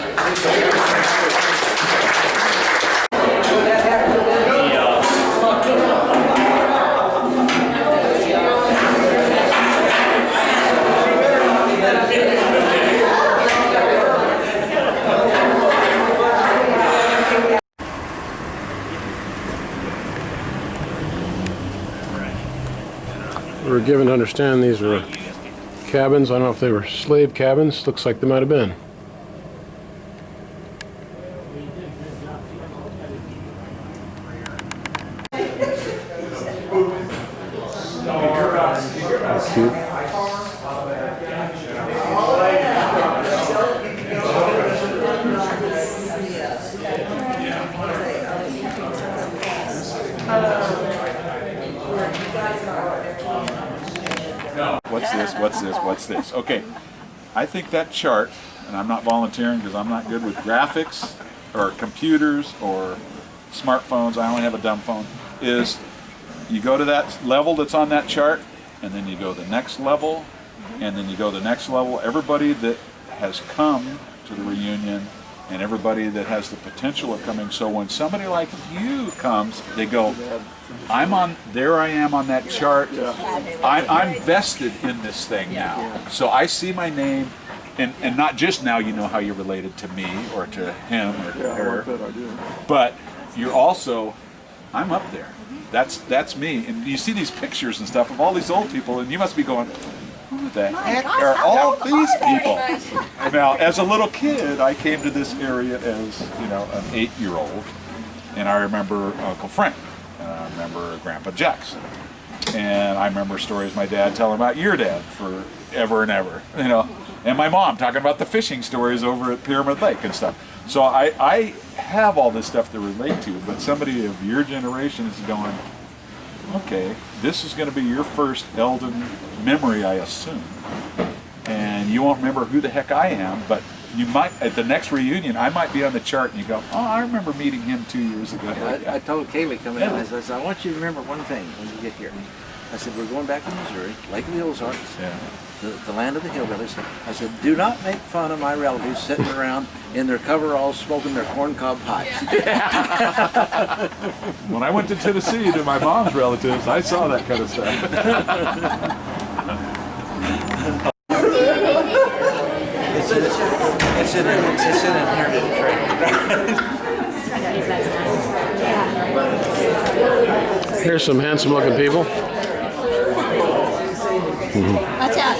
We were given to understand these were cabins. I don't know if they were slave cabins. Looks like they might have been. What's this, what's this, what's this? Okay, I think that chart, and I'm not volunteering because I'm not good with graphics or computers or smartphones, I only have a dumb phone, is you go to that level that's on that chart, and then you go the next level, and then you go the next level. Everybody that has come to the reunion and everybody that has the potential of coming. So when somebody like you comes, they go, there I am on that chart. I'm vested in this thing now. So I see my name, and not just now you know how you're related to me or to him or to her, but you're also, I'm up there. That's me. And you see these pictures and stuff of all these old people, and you must be going, who the heck are all these people? Now, as a little kid, I came to this area as, an 8-year-old, and I remember Uncle Frank, and I remember Grandpa Jackson, and I remember stories my dad telling about your dad forever and ever, and my mom talking about the fishing stories over at Pyramid Lake and stuff. So I have all this stuff to relate to, but somebody of your generation is going, okay, this is going to be your first Eldon memory, I assume. And you won't remember who the heck I am, but you might, at the next reunion, I might be on the chart and you go, oh, I remember meeting him 2 years ago. I told Kaylee coming in, I said, I want you to remember one thing when you get here. I said, we're going back to Missouri, Lake of the Ozarks, the land of the hillbillies. I said, do not make fun of my relatives sitting around in their coveralls smoking their corncob pipes. When I went to Tennessee to my mom's relatives, I saw that kind of stuff. It's an inherited trait. Here's some handsome looking people. Watch out.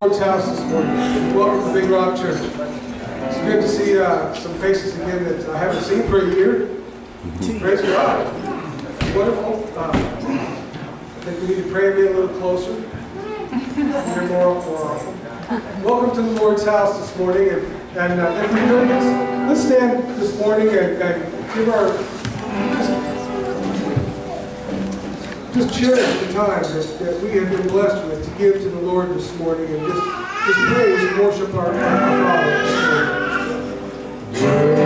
Lord's house this morning. Welcome to Big Rock Church. It's good to see some faces again that I haven't seen for a year. Praise God. Wonderful. I think we need to pray a little closer. Hear more often. Welcome to the Lord's house this morning. And if we could, let's stand this morning and give our just cherish the time that we have been blessed with to give to the Lord this morning, and just praise and worship our Father this morning.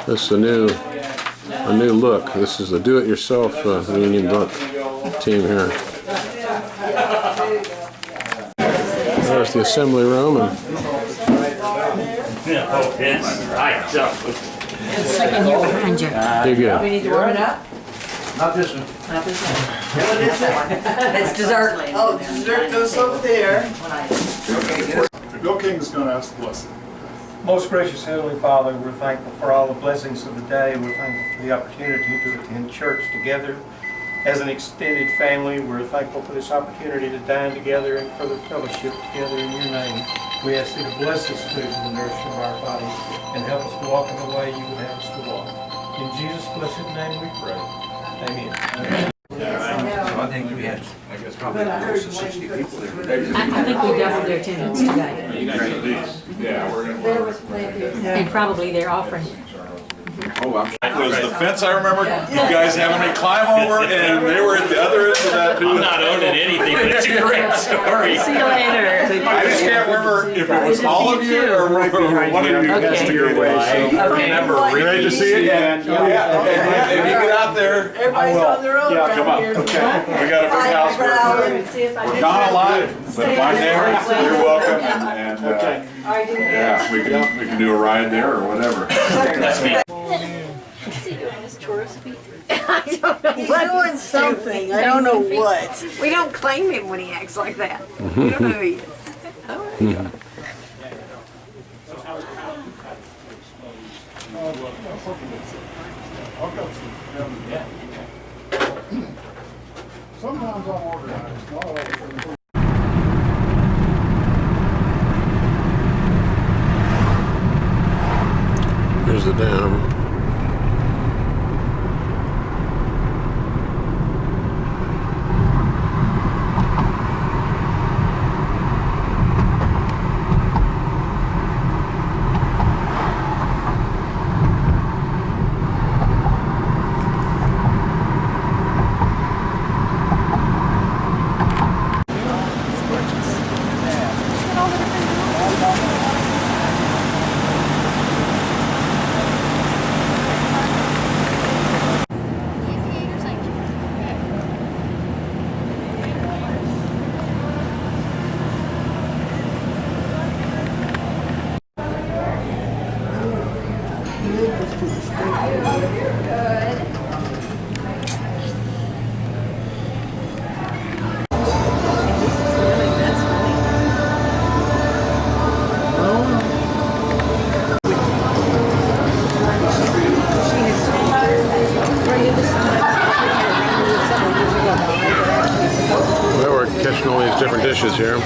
This is a new look. This is the do-it-yourself Union Book team here. There's the assembly room. And It's sticking here behind you. you're good. We need to warm it up? Not this one. Not this one. What is it? It's dessert. Oh, dessert goes over there. Okay, good. Bill King is going to ask the blessing. Most gracious Heavenly Father, we're thankful for all the blessings of the day. We're thankful for the opportunity to attend church together. As an extended family, we're thankful for this opportunity to dine together and further fellowship together in your name. We ask you to bless this food for the nourishment of our bodies and help us to walk in the way you would have us to walk. In Jesus' blessed name we pray. Amen. So I think we had probably close to 60 people there. I think we doubled their attendance today. You guys these? Yeah, we're gonna. And probably their offering. Oh, it was the fence I remember you guys having me climb over, and they were at the other end of that too. I'm not owning anything, but it's a great story. See you later. I just can't remember if it was all of you or one of you instigated it. I remember You ready to see it? Yeah, if you get out there, Everybody's on their own yeah, come around on. here. Okay, we got a big house. We're gone a lot, but if I'm there, you're welcome. And yeah, we can do a ride there or whatever. That's me. Is he doing his tourist feet? I don't know He's what. doing something, I don't know what. We don't claim him when he acts like that. We don't know who he is. Sometimes I'm organized, not always. Here's the dam. Well, we're catching all these different dishes here.